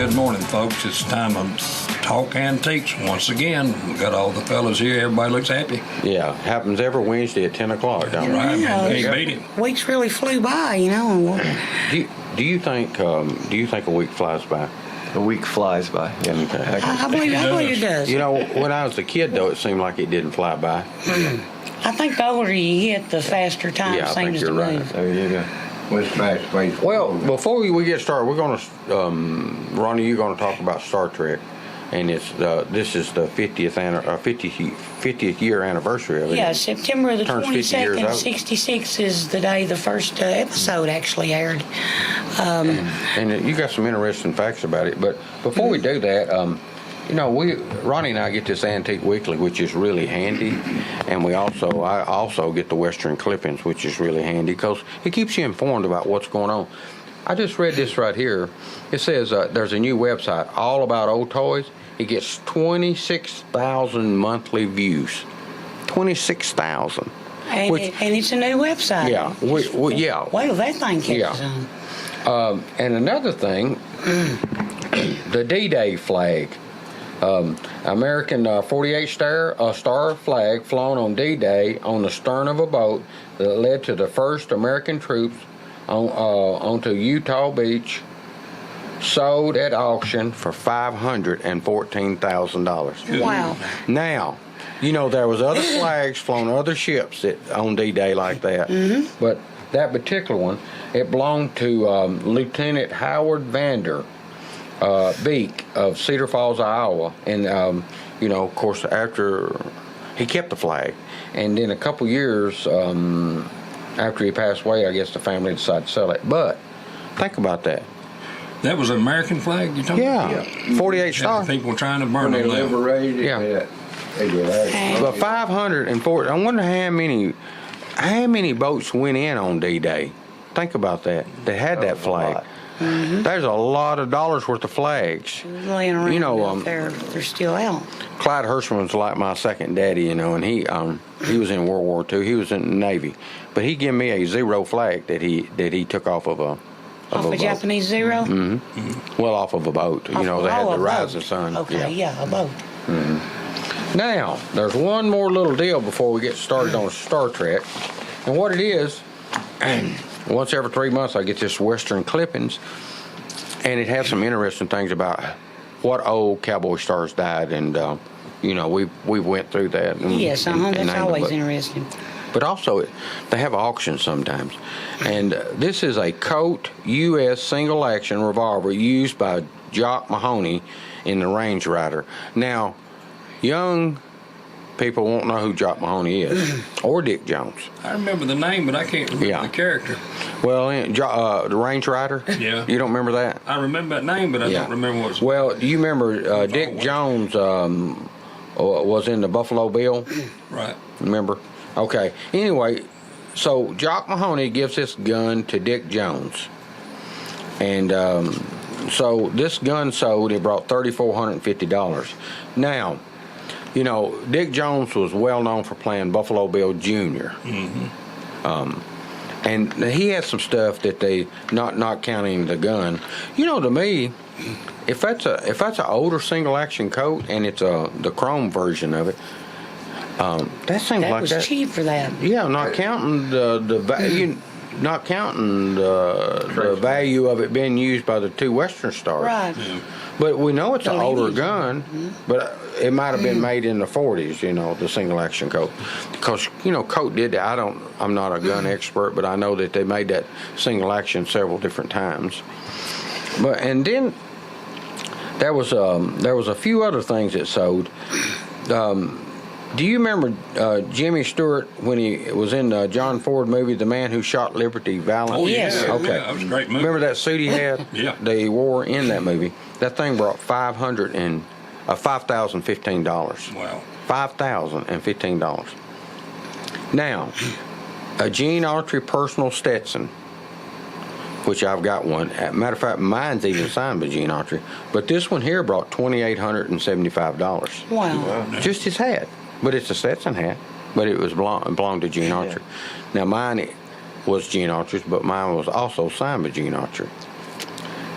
good morning, folks. It's time to talk antiques once again. We got all the fellas here. Everybody looks happy. Yeah, happens every Wednesday at 10 o'clock. That's right, man. Can't beat it. Weeks really flew by, you know. Do you think a week flies by? A week flies by. Yeah. Okay. I believe it does. You know, when I was a kid, though, it seemed like it didn't fly by. I think the older you get, the faster time Yeah, I think seems to you're right. move. There you go. What's fast space? Well, before we get started, we're going to, Ronnie, you're going to talk about Star Trek, and this is the 50th year anniversary of it. Yeah, September the Turns 50 years 22nd, old. 66 is the day the first episode actually aired. And you got some interesting facts about it. But before we do that, you know, Ronnie and I get this Antique Weekly, which is really handy, and I also get the Western Clippings, which is really handy because it keeps you informed about what's going on. I just read this right here. It says there's a new website all about old toys. It gets 26,000 monthly views. 26,000. And it's a new website. Yeah. Yeah. Wait till that thing catches on. And another thing, the D-Day flag. American 48 star flag flown on D-Day on the stern of a boat that led to the first American troops onto Utah Beach, sold at auction for $514,000. Wow. Now, you know, there was other flags flown on other ships on D-Day like that, but that particular one, it belonged to Lieutenant Howard Vander Beek of Cedar Falls, Iowa, and you know, of course, after he kept the flag, and then a couple years after he passed away, I guess the family decided to sell it. But think about that. That was an American flag you're talking about? Yeah, 48 star. People trying to burn When they them down. liberated it, Yeah. they did that. But 540. I wonder how many boats went in on D-Day. Think about that. They had that flag. There's a lot of dollars worth of flags. Laying around You know, out there, they're still out. Clyde Hirschman's like my second daddy, you know, and he was in World War II. He was in the Navy, but he gave me a Zero flag that he took off of a Off a Japanese Zero? well, off of a boat. You know, they had the Rising Sun. Okay, yeah, a boat. Now, there's one more little deal before we get started on Star Trek, and what it is. Once every 3 months, I get this Western Clippings, and it has some interesting things about what old cowboy stars died, and you know, we went through that. Yes, that's always interesting. But also, they have auctions sometimes, and this is a Colt U.S. single-action revolver used by Jock Mahoney in the Range Rider. Now, young people won't know who Jock Mahoney is, or Dick Jones. I remember the name, but I can't remember the character. Well, the Range Rider? Yeah. You don't remember that? I remember that name, but I don't remember what it was. Well, do you remember Dick Jones was in the Buffalo Bill? Right. Remember? Okay. Anyway, so Jock Mahoney gives this gun to Dick Jones. And so this gun sold, it brought $3,450. Now, you know, Dick Jones was well known for playing Buffalo Bill Jr. And he had some stuff that they not counting the gun. You know, to me, if that's an older single action Colt and it's the chrome version of it, that seems That like was that. cheap for that. Yeah, not counting the value. Not counting the value of it being used by the two Western stars. Right. Yeah. But we know it's an older ladies. gun, but it might have been made in the 40s, you know, the single action Colt. Because, you know, Colt did that. I'm not a gun expert, but I know that they made that single action several different times. And then there was a few other things that sold. Do you remember Jimmy Stewart when he was in the John Ford movie, The Man Who Shot Liberty Valance? Oh, yeah. Yes. Okay. Yeah, that was a great movie. Remember that suit he had? Yeah. They wore in that movie. That thing brought $5,015. Wow. $5,015. Now, a Gene Autry personal Stetson, which I've got one. Matter of fact, mine's even signed by Gene Autry. But this one here brought $2,875. Wow. Just his hat. But it's a Stetson hat. But it was belonged to Gene Autry. Now, mine was Gene Autry's, but mine was also signed by Gene Autry.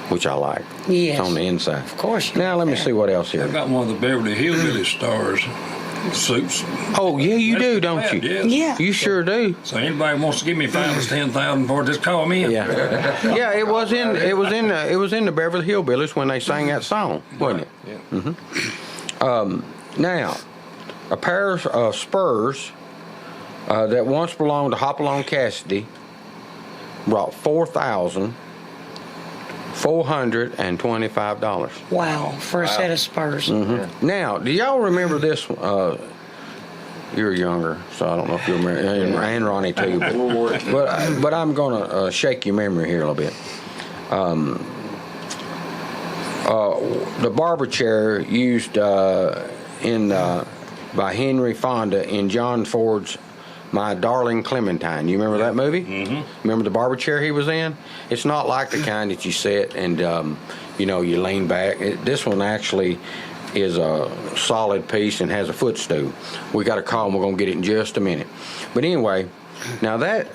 which I like. Yes. It's on the inside. Of course. you Now let me like see what else I here. got one of the Beverly Hillbilly stars suits. Oh yeah, you do, That's don't bad, you? yes. Yeah. You sure do. So anybody wants to give me 5 or 10,000 for it, just call me in. Yeah, yeah. It was in the Beverly Hillbillies when they sang that song, wasn't it? Yeah. Now, a pair of Spurs that once belonged to Hopalong Cassidy brought $4,425. Wow, for a set of Spurs. Now, do y'all remember this? You're younger, so I don't know if you remember, and Ronnie too. But I'm gonna shake your memory here a little bit. The barber chair used by Henry Fonda in John Ford's My Darling Clementine. You remember that movie? Mm-hmm. Remember the barber chair he was in? It's not like the kind that you sit and you lean back. This one actually is a solid piece and has a footstool. We got a call and we're gonna get it in just a minute. But anyway, now that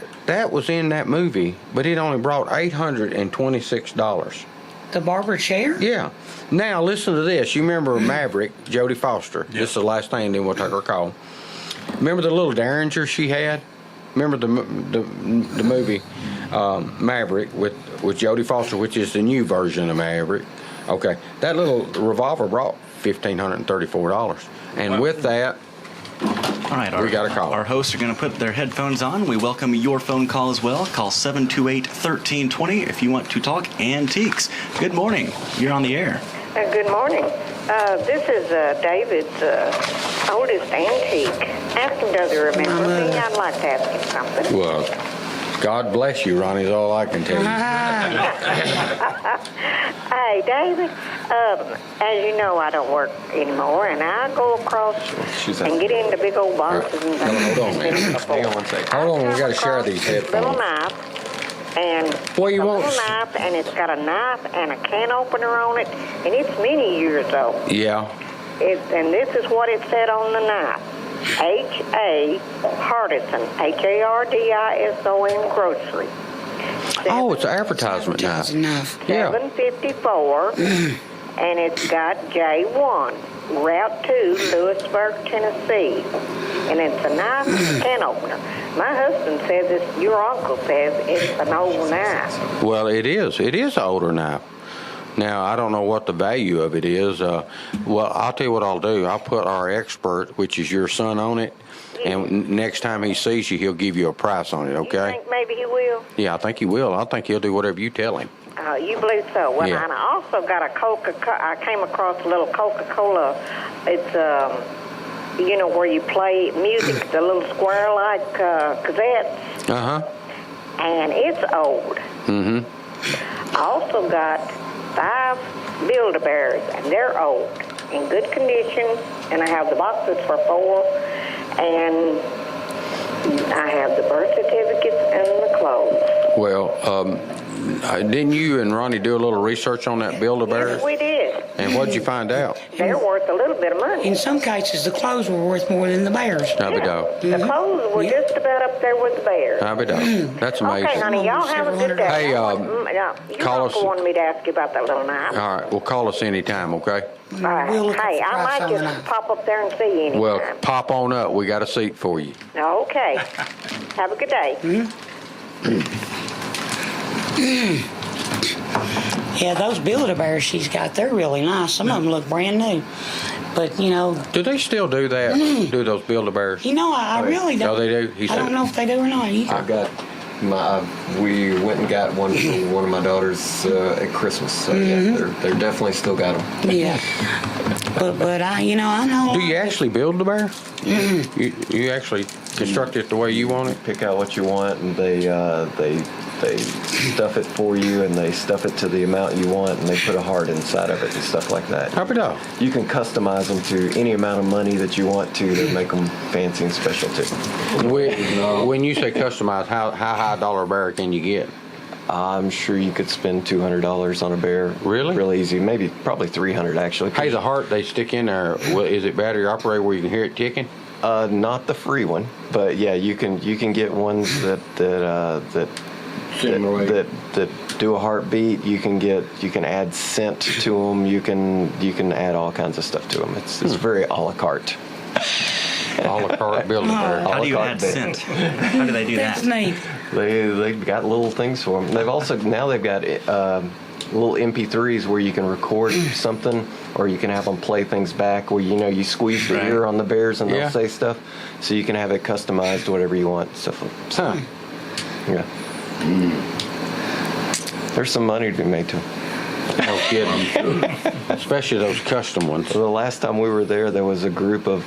was in that movie, but it only brought $826. The barber chair? Yeah. Now listen to this. You remember Maverick, Jodie Foster? This is the last thing. Then we'll take her call. Remember the little Derringer she had? Remember the movie Maverick with Jodie Foster, which is the new version of Maverick. Okay, that little revolver brought $1,534, and with that, All right, we got a call. Our hosts are going to put their headphones on. We welcome your phone call as well. Call 728-1320 if you want to talk antiques. Good morning. You're on the air. Good morning. This is David's oldest antique. Ask him, does he remember me? I'd like to ask him something. Well, God bless you, Ronnie, is all I can tell you. Hey, David, as you know, I don't work anymore, and I go across and get into big old boxes and things. Hold on, man. Hang on one second. Hold on, we got to share these Little headphones. knife, and Well, you a won't little knife, and it's got a knife and a can opener on it, and it's many years old. Yeah. And this is what it said on the knife. H.A. Hardison, Hardison grocery. Oh, it's an advertisement now. That's enough. Yeah. 754, and it's got J1, Route 2, Lewisburg, Tennessee. And it's a knife and a can opener. My husband says your uncle says it's an old knife. Well, it is. It is an older knife. Now, I don't know what the value of it is. Well, I'll tell you what I'll do. I'll put our expert, which is your son, on it, and next time he sees you, he'll give you a price on it, okay? You think maybe he will? Yeah, I think he will. I think he'll do whatever you tell him. You believe so? Well, Yeah. and I also got a I came across a little Coca-Cola. It's, where you play music, the little square-like cassettes. Uh-huh. And it's old. Mm-hmm. I also got 5 Build-A-Bears, and they're old, in good condition, and I have the boxes for 4, and I have the birth certificates and the clothes. Well, didn't you and Ronnie do a little research on that Build-A-Bear? Yes, we did. And what'd you find out? They're worth a little bit of money. In some cases, the clothes were worth more than the bears. Abido. The clothes were just about up there with the bears. Abido. That's amazing. Okay, honey, y'all have a good day. Hey, Your call us- uncle wanted me to ask you about that little knife. All right. Well, call us anytime, okay? All right. We'll look Hey, at the I price might on the just knife. pop up there and see you anytime. Well, pop on up. We got a seat for you. Okay. Have a good day. Yeah, those Build-A-Bears she's got, they're really nice. Some of them look brand new. But, Do they still do that? Do those Build-A-Bears? I really don't. Oh, they do? He I said- don't know if they do or not. I got we went and got one for one of my daughters at Christmas. So yeah, they're definitely still got them. Yeah. But I know. Do you actually build the bear? You actually construct it the way you want it? Pick out what you want, and they stuff it for you, and they stuff it to the amount you want, and they put a heart inside of it and stuff like that. Happy dog. You can customize them to any amount of money that you want to make them fancy and special too. When you say customize, how high dollar bear can you get? I'm sure you could spend $200 on a bear. Really? Real easy. Probably $300 actually. Hey, the heart they stick in there, is it battery operated where you can hear it ticking? Not the free one, but yeah, you can get ones that do a heartbeat. You can add scent to them. You can add all kinds of stuff to them. It's very a la carte. A la carte Build-A-Bear. How do you add scent? How do they do That's that? neat. They've got little things for them. They've got little MP3s where you can record something, or you can have them play things back where you squeeze the ear on the bears and they'll say stuff, so you can have it customized to whatever you want. Stuff. So, yeah. There's some money to be made to them. No kidding. Especially those custom ones. So the last time we were there was a group of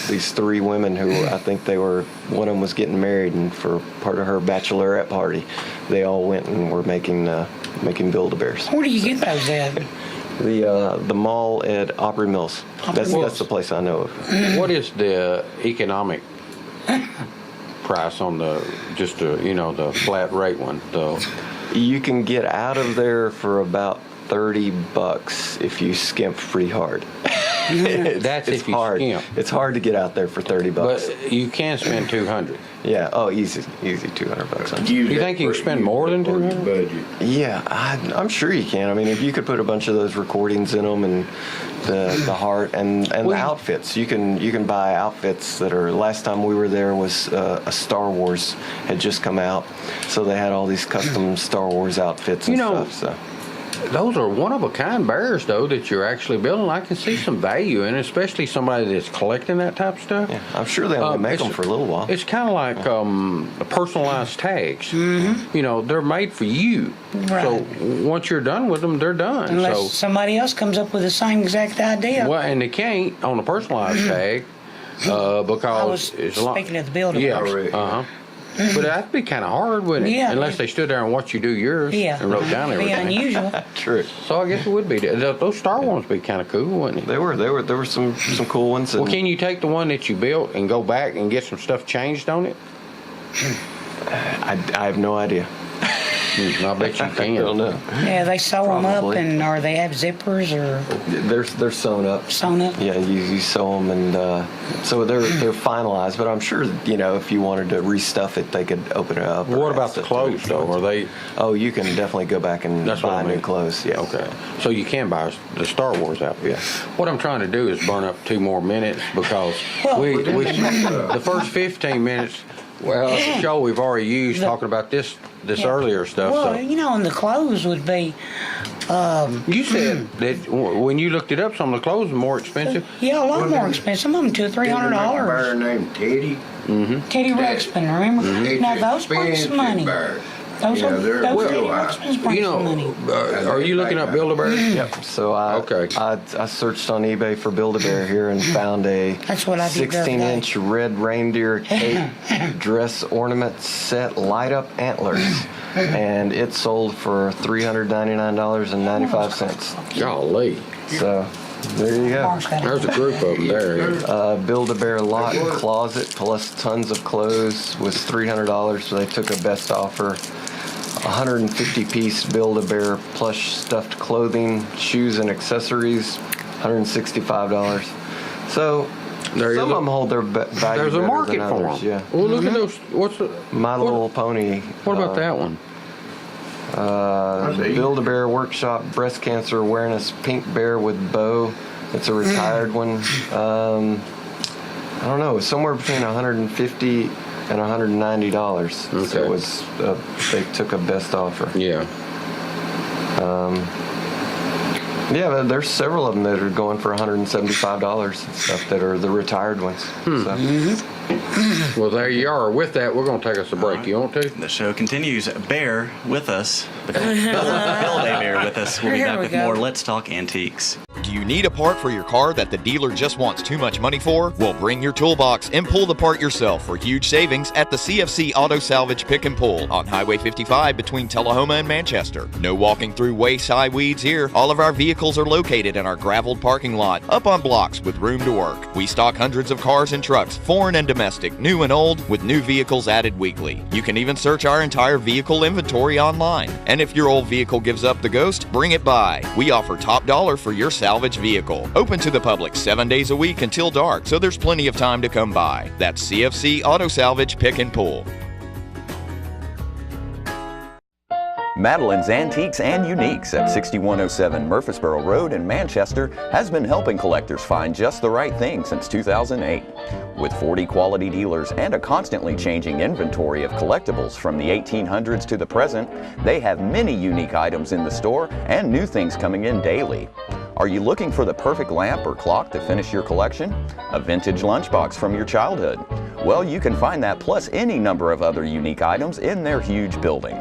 these 3 women who I think one of them was getting married, and for part of her bachelorette party, they all went and were making Build-A-Bears. Where do you get those at? The mall at Opry Mills. That's the place I know of. What is the economic price on the flat rate one, though? You can get out of there for about $30 if you skimp pretty hard. That's it's if you hard. skimp. It's hard to get out there for $30. But you can spend $200. Yeah. Oh, easy $200 on it. You think you can spend more than $200? Budget. Yeah, I'm sure you can. I mean, if you could put a bunch of those recordings in them and the heart and the outfits, you can buy outfits that are. Last time we were there was a Star Wars had just come out, so they had all these custom Star Wars outfits and stuff. So. Those are one-of-a-kind bears, though, that you're actually building. I can see some value in it, especially somebody that's collecting that type of stuff. Yeah, I'm sure they only make them for a little while. It's kind of like personalized tags. Mm-hmm. They're made for you. Right. So once you're done with them, they're done. Unless somebody else comes up with the same exact idea. Well, and they can't on a personalized tag because I was it's a lot. speaking of the Build-A-Bears. Yeah. But that'd be kind of hard, wouldn't it? Yeah. Unless they stood there and watched you do yours and wrote down It'd be everything. unusual. True. So I guess it would be. Those Star Wars would be kind of cool, wouldn't it? There were some cool ones. Well, can you take the one that you built and go back and get some stuff changed on it? I have no idea. I bet you can. I don't know. Yeah, they sew them up, Probably. or they have zippers or They're sewn up. sewn up. Yeah, you sew them, and so they're finalized. But I'm sure if you wanted to restuff it, they could open it up. What about the clothes, though? Are they? Oh, you can definitely go back and That's what buy I mean. new clothes. Yeah. Okay. So you can buy the Star Wars outfit. Yeah. What I'm trying to do is burn up 2 more minutes because we the first 15 minutes. Well, the show we've already used talking about this earlier stuff. Well, So and the clothes would be. you said that when you looked it up, some of the clothes were more expensive. Yeah, a lot more expensive. Some of them $200 or Bear $300. named Teddy. Teddy Ruxpin, remember? It's Now those bring some money. bear. Those Yeah, they're Teddy real Ruxpins bring some money. Are you looking up Build-A-Bear? Yep. So I searched on eBay for Build-A-Bear here and found a That's what I did the other day. 16-inch red reindeer cape dress ornament set light up antlers, and it sold for $399.95. Golly. So there you go. Mark's got it. There's a group of them there. Build-A-Bear lot and closet plus tons of clothes was $300, so they took a best offer. 150-piece Build-A-Bear plush stuffed clothing, shoes and accessories, $165. So There some is of them hold their value. There's a better market than for others, them. Yeah. Well, look at those. My Little Pony. What about that one? Build-A-Bear Workshop Breast Cancer Awareness Pink Bear with Bow. It's a retired one. I don't know, somewhere between $150 and $190. So Okay. it was they took a best offer. Yeah. Yeah, there's several of them that are going for $175 and stuff that are the retired ones. So. Well, there you are. With that, we're going to take us a break. You want to? The show continues. Bear with us. Build-A-Bear with us. We'll be Here back we with go. more Let's Talk Antiques. Do you need a part for your car that the dealer just wants too much money for? Well, bring your toolbox and pull the part yourself for huge savings at the CFC Auto Salvage Pick and Pull on Highway 55 between Tullahoma and Manchester. No walking through waist-high weeds here. All of our vehicles are located in our graveled parking lot, up on blocks with room to work. We stock hundreds of cars and trucks, foreign and domestic, new and old, with new vehicles added weekly. You can even search our entire vehicle inventory online. And if your old vehicle gives up the ghost, bring it by. We offer top dollar for your salvage vehicle. Open to the public 7 days a week until dark, so there's plenty of time to come by. That's CFC Auto Salvage Pick and Pull. Madeline's Antiques and Uniques at 6107 Murfreesboro Road in Manchester has been helping collectors find just the right thing since 2008. With 40 quality dealers and a constantly changing inventory of collectibles from the 1800s to the present, they have many unique items in the store and new things coming in daily. Are you looking for the perfect lamp or clock to finish your collection? A vintage lunchbox from your childhood? Well, you can find that plus any number of other unique items in their huge building.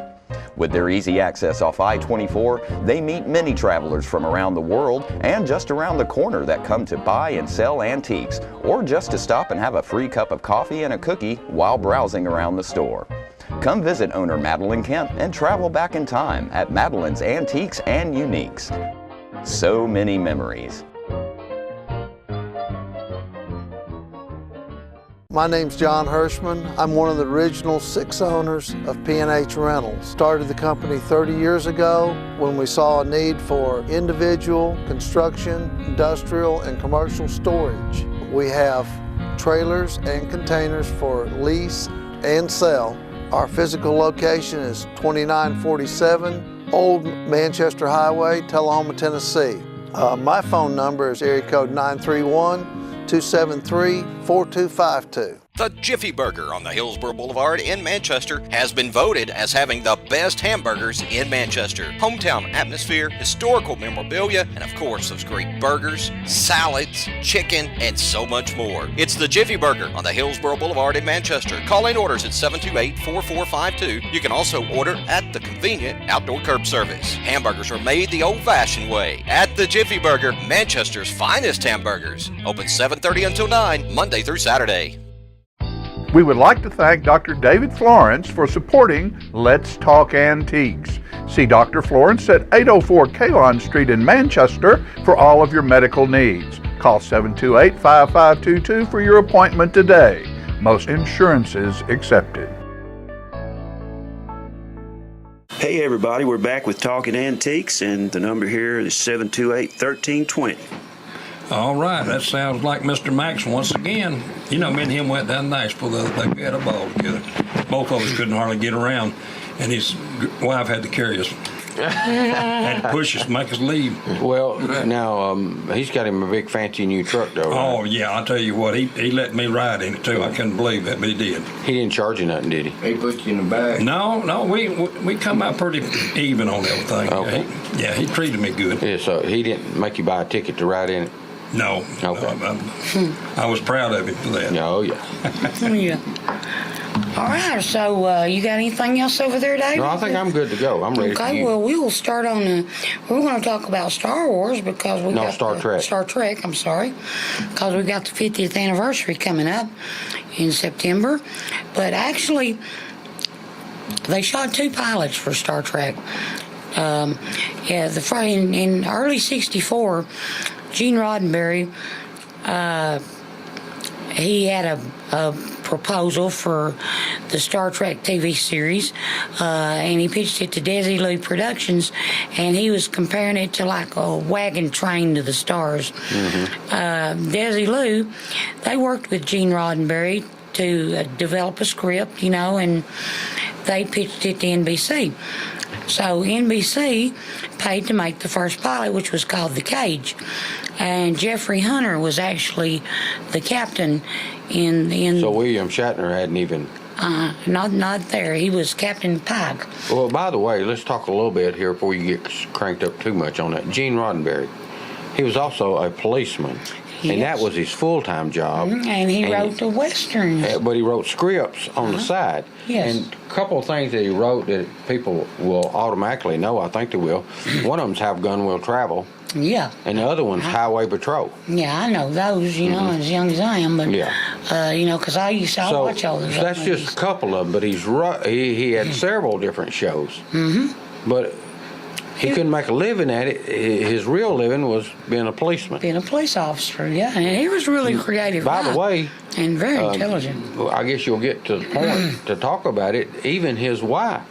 With their easy access off I-24, they meet many travelers from around the world and just around the corner that come to buy and sell antiques, or just to stop and have a free cup of coffee and a cookie while browsing around the store. Come visit owner Madeline Kemp and travel back in time at Madeline's Antiques and Uniques. So many memories. My name's John Hirschman. I'm one of the original 6 owners of P&H Rentals. Started the company 30 years ago when we saw a need for individual, construction, industrial, and commercial storage. We have trailers and containers for lease and sell. Our physical location is 2947 Old Manchester Highway, Tullahoma, Tennessee. My phone number is area code 931-273-4252. The Jiffy Burger on the Hillsboro Boulevard in Manchester has been voted as having the best hamburgers in Manchester. Hometown atmosphere, historical memorabilia, and of course those great burgers, salads, chicken, and so much more. It's the Jiffy Burger on the Hillsboro Boulevard in Manchester. Call in orders at 728-4452. You can also order at the convenient outdoor curb service. Hamburgers are made the old-fashioned way at the Jiffy Burger, Manchester's finest hamburgers. Open 7:30 until 9, Monday through Saturday. We would like to thank Dr. David Florence for supporting Let's Talk Antiques. See Dr. Florence at 804 Keylon Street in Manchester for all of your medical needs. Call 728-5522 for your appointment today. Most insurances accepted. Hey everybody, we're back with Talking Antiques, and the number here is 728-1320. All right, that sounds like Mr. Max once again. You know, me and him went down to Nashville the other day. We had a ball together. Both of us couldn't hardly get around, and his wife had to carry us. Had to push us, make us leave. Well, now, he's got him a big fancy new truck, though, right? Oh, yeah, I'll tell you what, he let me ride in it, too. I couldn't believe that, but he did. He didn't charge you nothing, did he? He put you in the back. No, we come out pretty even on everything. Okay. He treated me good. Yeah, so he didn't make you buy a ticket to ride in it? No. Okay. I was proud of him for that. Oh, yeah. Yeah. All right, so you got anything else over there, David? No, I think I'm good to go. I'm ready for you. Okay, well, we will start on we're going to talk about Star Wars because we got Star Trek. Star Trek, I'm sorry, because we got the 50th anniversary coming up in September. But actually, they shot 2 pilots for Star Trek. In early '64, Gene Roddenberry, he had a proposal for the Star Trek TV series, and he pitched it to Desilu Productions, and he was comparing it to like a wagon train to the stars. Desilu, they worked with Gene Roddenberry to develop a script, and they pitched it to NBC. So NBC paid to make the first pilot, which was called The Cage. And Jeffrey Hunter was actually the captain in So William Shatner hadn't even... not there. He was Captain Pike. Well, by the way, let's talk a little bit here before you get cranked up too much on that. Gene Roddenberry, he was also a policeman. Yes. And that was his full-time job. And he wrote the Westerns. But he wrote scripts on the side. Yes. And a couple of things that he wrote that people will automatically know, I think they will. One of them's Have Gun Will Travel. Yeah. And the other one's Highway Patrol. Yeah, I know those, as young as I am. But, because I used to watch all those. So that's just a couple of them, but he had several different shows. But he couldn't make a living at it. His real living was being a policeman. Being a police officer, yeah. And he was really creative. By the way... And very intelligent. I guess you'll get to the point to talk about it. Even his wife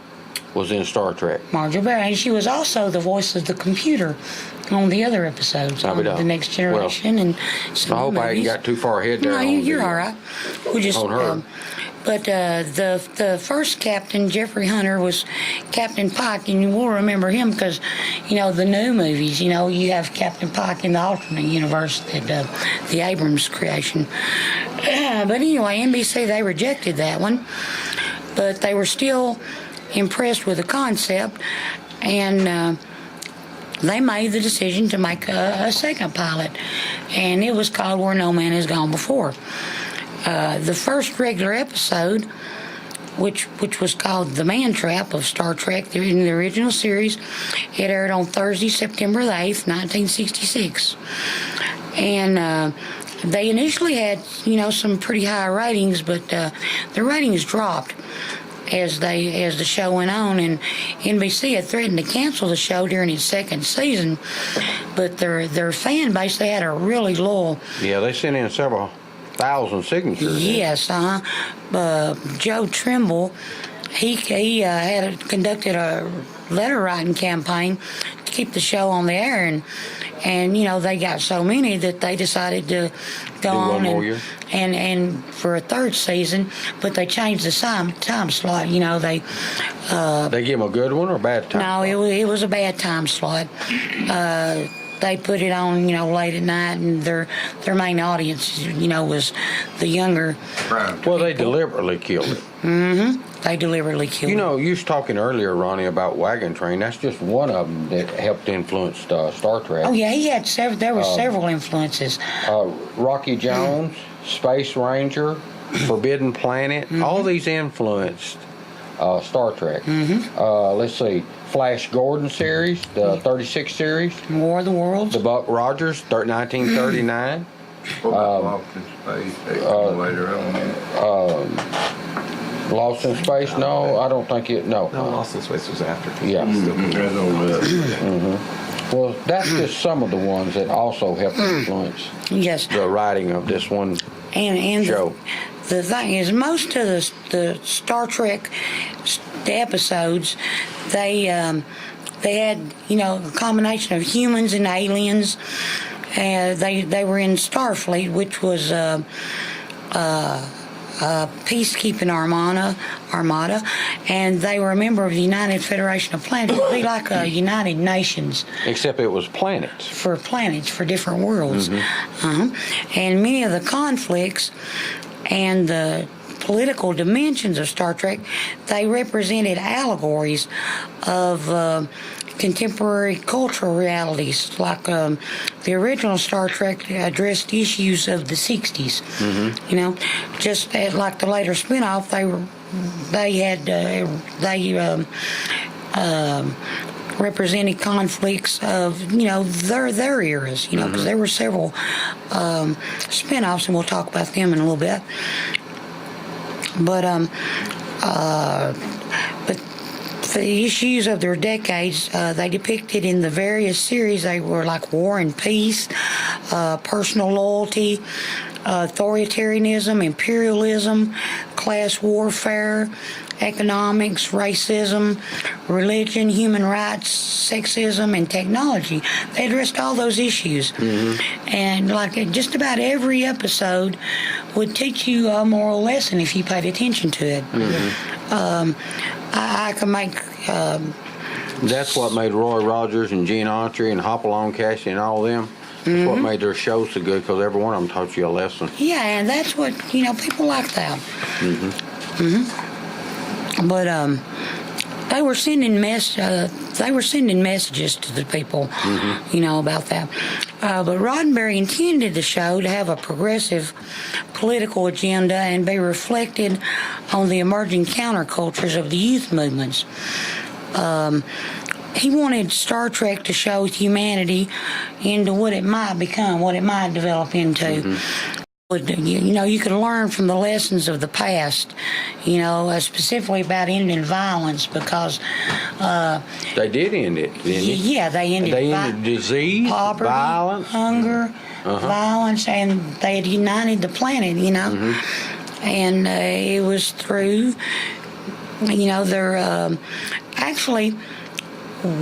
was in Star Trek. Marjorie Barry. And she was also the voice of the computer on the other episodes, on The Next Generation. Well, and some I hope movies. I ain't got too far ahead there. No, you're all right. We just... But the first captain, Jeffrey Hunter, was Captain Pike, and you will remember him because, the new movies, you have Captain Pike in the alternate universe, that the Abrams creation. But anyway, NBC, they rejected that one, but they were still impressed with the concept, and they made the decision to make a second pilot, and it was called Where No Man Has Gone Before. The first regular episode, which was called The Man Trap of Star Trek in the original series, it aired on Thursday, September the 8th, 1966. And they initially had, some pretty high ratings, but the ratings dropped as the show went on, and NBC had threatened to cancel the show during its second season, but their fan base, they had a really loyal. Yeah, they sent in several thousand signatures. Yes, Joe Trimble, he had conducted a letter writing campaign to keep the show on the air, and they got so many that they decided to go on and for a third season, but they changed the time slot. They give them a good one or a bad time? No, it was a bad time slot. They put it on, late at night, and their main audience, was the younger. Well, they deliberately killed it. Mm-hmm. They deliberately killed it. You was talking earlier, Ronnie, about Wagon Train. That's just one of them that helped influence Star Trek. Oh yeah, he had several. There were several influences. Rocky Jones, Space Ranger, Forbidden Planet. Mm-hmm. All these influenced Star Trek. Mm-hmm. Let's see. Flash Gordon series, the 36 series. War of the Worlds. The Buck Rogers, 1939. Lost in Space, later on. Lost in Space? No, I don't think it. No. No, Lost in Space was after. Yeah. Well, that's just some of the ones that also helped influence the writing of this one show. The thing is, most of the Star Trek the episodes, they had a combination of humans and aliens. They were in Starfleet, which was peacekeeping armada, and they were a member of the United Federation of Planets. It would be like a United Nations. Except it was planets. For different worlds. And many of the conflicts and the political dimensions of Star Trek, they represented allegories of contemporary cultural realities, like the original Star Trek addressed issues of the 60s. Just like the later spinoff, they represented conflicts of their eras, because there were several spinoffs, and we'll talk about them in a little bit. But the issues of their decades, they depicted in the various series. They were like war and peace, personal loyalty, authoritarianism, imperialism, class warfare, economics, racism, religion, human rights, sexism, and technology. They addressed all those issues. And like just about every episode would teach you a moral lesson if you paid attention to it. I can make... That's what made Roy Rogers and Gene Autry and Hopalong Cassidy and all of them. That's what made their show so good, because every one of them taught you a lesson. Yeah, and that's what, people like that. But they were sending messages to the people, about that. But Roddenberry intended the show to have a progressive political agenda and be reflected on the emerging countercultures of the youth movements. He wanted Star Trek to show humanity into what it might become, what it might develop into. You could learn from the lessons of the past, specifically about ending violence, because they did end it, didn't they? Yeah, they ended disease, poverty, violence, hunger, violence, and they had united the planet, and it was through, their actually.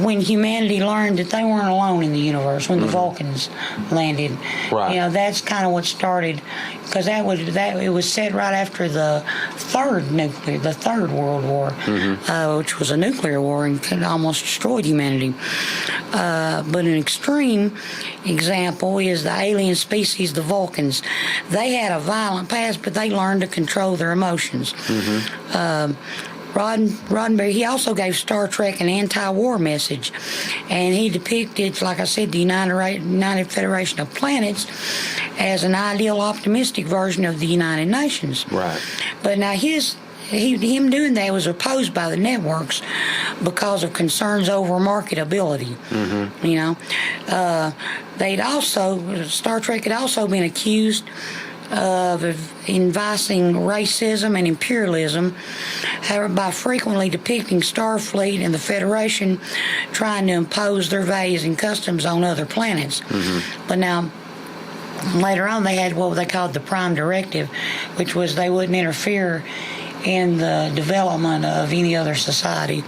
when humanity learned that they weren't alone in the universe, when the Vulcans landed. Right. You know, that's kind of what started, because it was set right after the third World War, which was a nuclear war and almost destroyed humanity. But an extreme example is the alien species, the Vulcans. They had a violent past, but they learned to control their emotions. Roddenberry, he also gave Star Trek an anti-war message, and he depicted, like I said, the United Federation of Planets as an ideal, optimistic version of the United Nations. Right. But now him doing that was opposed by the networks because of concerns over marketability. You know, Star Trek had also been accused of inviting racism and imperialism, however, by frequently depicting Starfleet and the Federation trying to impose their values and customs on other planets. But now, later on, they had what they called the Prime Directive, which was they wouldn't interfere in the development of any other society.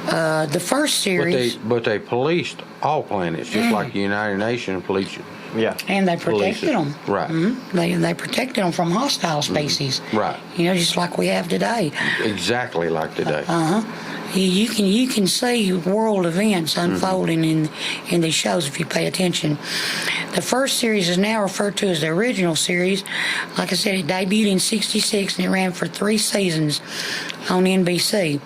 The first series... But they policed all planets, just like the United Nations policed. Yeah. And they protected them. Right. They protected them from hostile species. Right. You know, just like we have today. Exactly like today. You can see world events unfolding in these shows if you pay attention. The first series is now referred to as the original series. Like I said, it debuted in '66 and it ran for 3 seasons on NBC.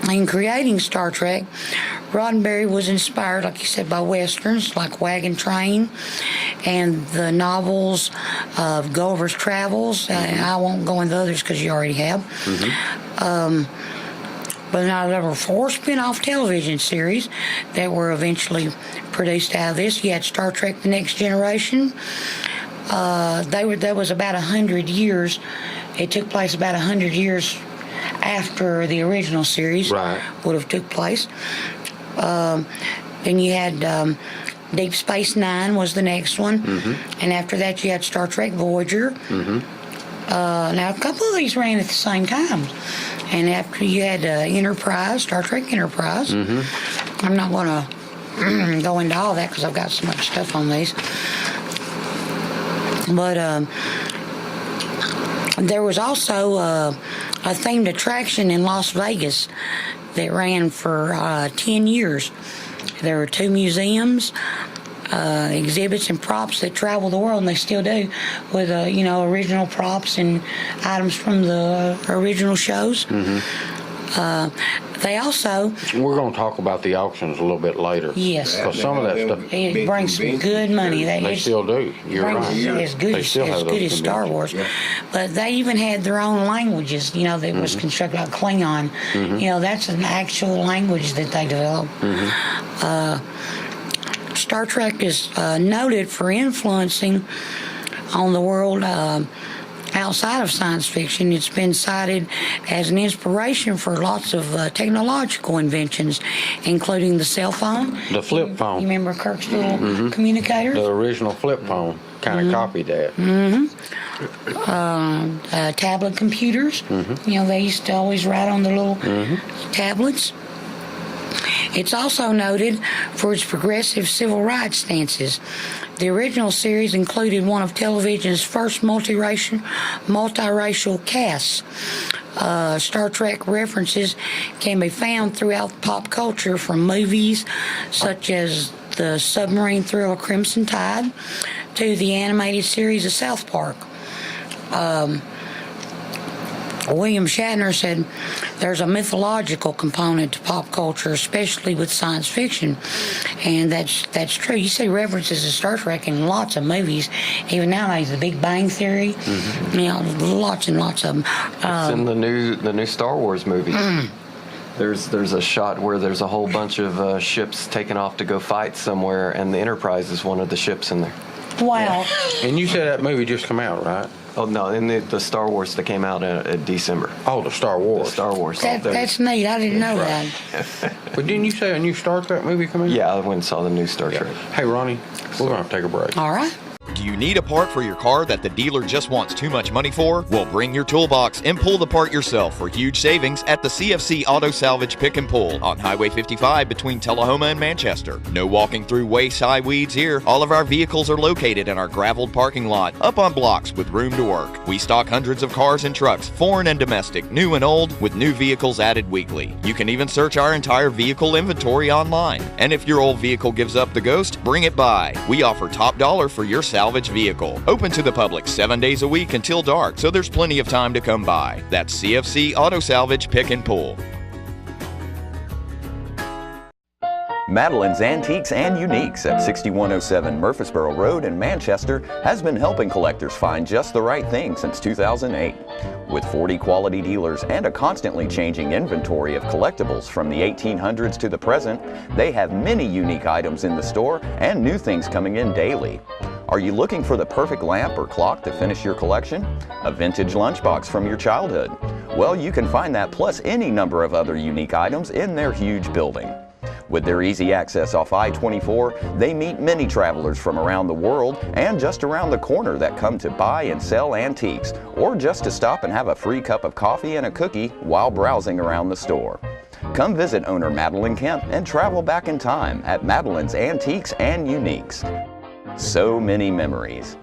In creating Star Trek, Roddenberry was inspired, like you said, by westerns like Wagon Train and the novels of Gulliver's Travels. I won't go into others because you already have. But now there were 4 spin-off television series that were eventually produced out of this. You had Star Trek: The Next Generation. That was about 100 years. It took place about 100 years after the original series would have took place. Then you had Deep Space Nine was the next one. And after that you had Star Trek Voyager. Now a couple of these ran at the same time. And after you had Enterprise, Star Trek Enterprise. I'm not going to go into all that because I've got so much stuff on these. But there was also a themed attraction in Las Vegas that ran for 10 years. There were 2 museums, exhibits and props that travel the world, and they still do, with original props and items from the original shows. They also... We're going to talk about the auctions a little bit later. Yes. Because some of that stuff... It brings some good money. They still do. You're right. As good as Star Wars. Yeah. But they even had their own languages, that was constructed like Klingon. That's an actual language that they developed. Star Trek is noted for influencing on the world outside of science fiction. It's been cited as an inspiration for lots of technological inventions, including the cell phone. The flip phone. You remember Kirk's little communicators? The original flip phone kind of copied that. Tablet computers. They used to always write on the little tablets. It's also noted for its progressive civil rights stances. The original series included one of television's first multiracial casts. Star Trek references can be found throughout pop culture, from movies such as the submarine thriller Crimson Tide to the animated series of South Park. William Shatner said there's a mythological component to pop culture, especially with science fiction, and that's true. You see references to Star Trek in lots of movies, even nowadays. The Big Bang Theory, lots and lots of them. It's in the new Star Wars movie. There's a shot where there's a whole bunch of ships taking off to go fight somewhere, and the Enterprise is one of the ships in there. Wow. And you said that movie just come out, right? Oh, no, in the Star Wars that came out in December. Oh, the Star Wars. The Star Wars. That's neat. I didn't know that. But didn't you say a new Star Trek movie coming out? Yeah, I went and saw the new Star Trek. Hey, Ronnie, we're going to have to take a break. All right. Do you need a part for your car that the dealer just wants too much money for? Well, bring your toolbox and pull the part yourself for huge savings at the CFC Auto Salvage Pick and Pull on Highway 55 between Tullahoma and Manchester. No walking through waist-high weeds here. All of our vehicles are located in our graveled parking lot, up on blocks with room to work. We stock hundreds of cars and trucks, foreign and domestic, new and old, with new vehicles added weekly. You can even search our entire vehicle inventory online. And if your old vehicle gives up the ghost, bring it by. We offer top dollar for your salvage vehicle. Open to the public 7 days a week until dark, so there's plenty of time to come by. That's CFC Auto Salvage Pick and Pull. Madeline's Antiques and Uniques at 6107 Murfreesboro Road in Manchester has been helping collectors find just the right thing since 2008. With 40 quality dealers and a constantly changing inventory of collectibles from the 1800s to the present, they have many unique items in the store and new things coming in daily. Are you looking for the perfect lamp or clock to finish your collection? A vintage lunchbox from your childhood? Well, you can find that plus any number of other unique items in their huge building. With their easy access off I-24, they meet many travelers from around the world and just around the corner that come to buy and sell antiques, or just to stop and have a free cup of coffee and a cookie while browsing around the store. Come visit owner Madeline Kemp and travel back in time at Madeline's Antiques and Uniques. So many memories.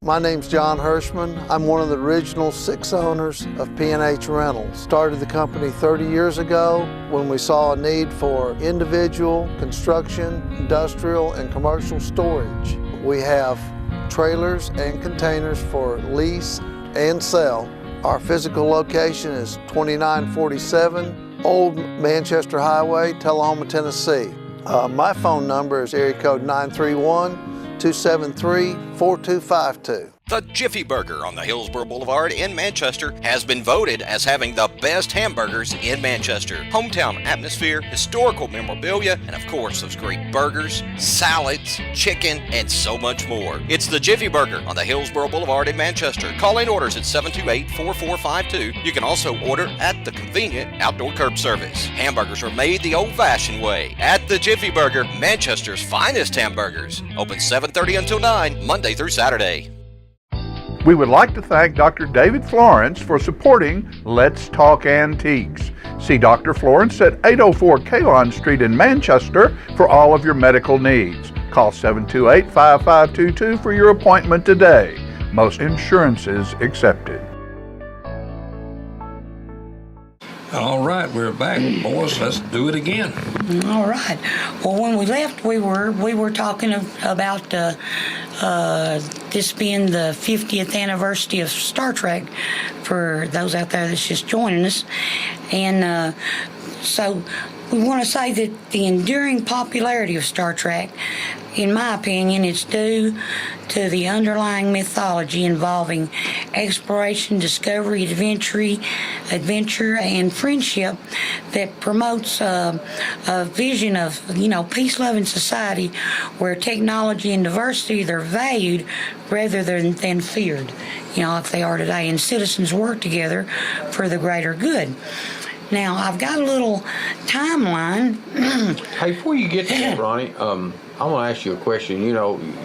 My name's John Hirschman. I'm one of the original 6 owners of P&H Rentals. Started the company 30 years ago when we saw a need for individual, construction, industrial, and commercial storage. We have trailers and containers for lease and sell. Our physical location is 2947 Old Manchester Highway, Tullahoma, Tennessee. My phone number is area code 931-273-4252. The Jiffy Burger on the Hillsborough Boulevard in Manchester has been voted as having the best hamburgers in Manchester. Hometown atmosphere, historical memorabilia, and of course those great burgers, salads, chicken, and so much more. It's the Jiffy Burger on the Hillsborough Boulevard in Manchester. Call in orders at 728-4452. You can also order at the convenient outdoor curb service. Hamburgers are made the old-fashioned way at the Jiffy Burger, Manchester's finest hamburgers. Open 7:30 until 9, Monday through Saturday. We would like to thank Dr. David Florence for supporting Let's Talk Antiques. See Dr. Florence at 804 Keylon Street in Manchester for all of your medical needs. Call 728-5522 for your appointment today. Most insurances accepted. All right, we're back, boys. Let's do it again. All right. Well, when we left, we were talking about this being the 50th anniversary of Star Trek for those out there that's just joining us, and so we want to say that the enduring popularity of Star Trek, in my opinion, it's due to the underlying mythology involving exploration, discovery, adventure, and friendship that promotes a vision of, peace-loving society where technology and diversity, they're valued rather than feared, like they are today, and citizens work together for the greater good. Now, I've got a little timeline. Hey, before you get to that, Ronnie, I want to ask you a question. You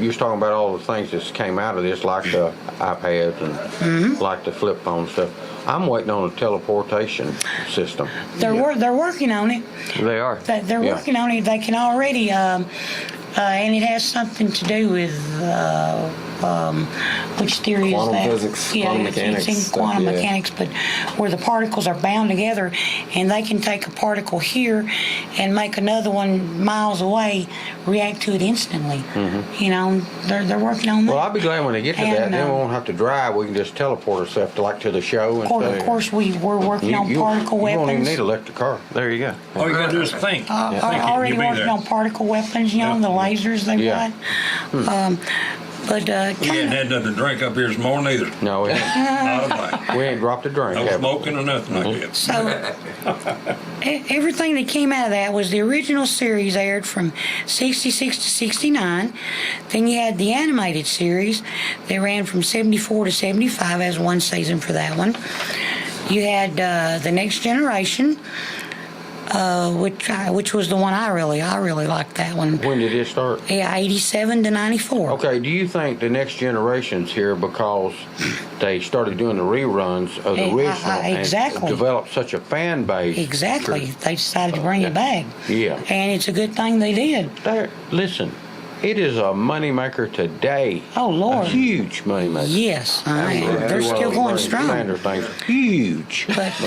was talking about all the things that came out of this, like the iPads and like the flip phone stuff. I'm waiting on a teleportation system. They're working on it. They are. They're working on it. They can already, and it has something to do with which theory quantum is that? Physics, yeah, quantum it's mechanics. in quantum stuff, mechanics, but where the particles are bound together, and they can take a particle here and make another one miles away react to it instantly. They're working on that. Well, I'll be glad when they get to that. Then we won't have to drive. We can just teleport ourselves to the show. Of course, we're working on particle weapons. You won't even need an electric car. There you go. All you gotta do is think. Already working on particle weapons, the lasers they've got. But we ain't had nothing to drink up here this morning either. No, we ain't. Not a bite. We ain't dropped a drink. No smoking or nothing like that. So everything that came out of that was the original series aired from 66 to 69. Then you had the animated series. They ran from 74 to 75 as one season for that one. You had The Next Generation. which was the one I really liked that one. When did it start? Yeah, 87 to 94. Okay, do you think the next generation's here because they started doing the reruns of the original exactly. and developed such a fan base? Exactly. They decided to bring it back. Yeah. And it's a good thing they did. Listen, it is a moneymaker today. Oh, Lord. A huge moneymaker. Yes. They're still going strong. Huge. But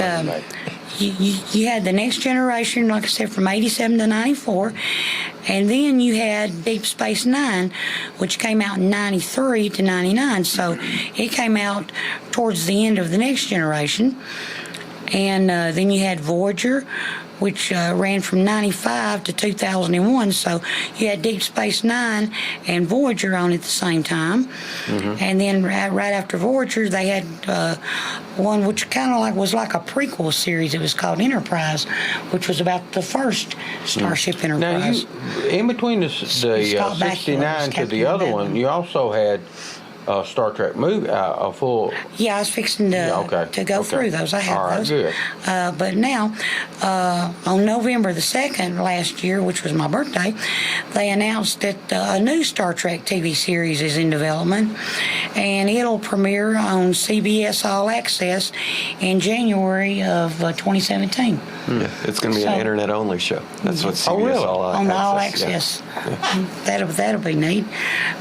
you had the next generation, like I said, from 87 to 94. And then you had Deep Space Nine, which came out in 93 to 99. So it came out towards the end of the next generation. And then you had Voyager, which ran from 95 to 2001. So you had Deep Space Nine and Voyager on at the same time. Mm-hmm. And then right after Voyager, they had one which kind of was like a prequel series. It was called Enterprise, which was about the first Starship Enterprise. Now, in between the 69 to the other one, you also had Star Trek movie, a full. Yeah, I was fixing to go through those. I have those. Good. But now, on November the 2nd last year, which was my birthday, they announced that a new Star Trek TV series is in development, and it'll premiere on CBS All Access in January of 2017. Yeah, it's going to be an internet-only show. That's what CBS All Access. On the All Access. Yeah. That'll be neat.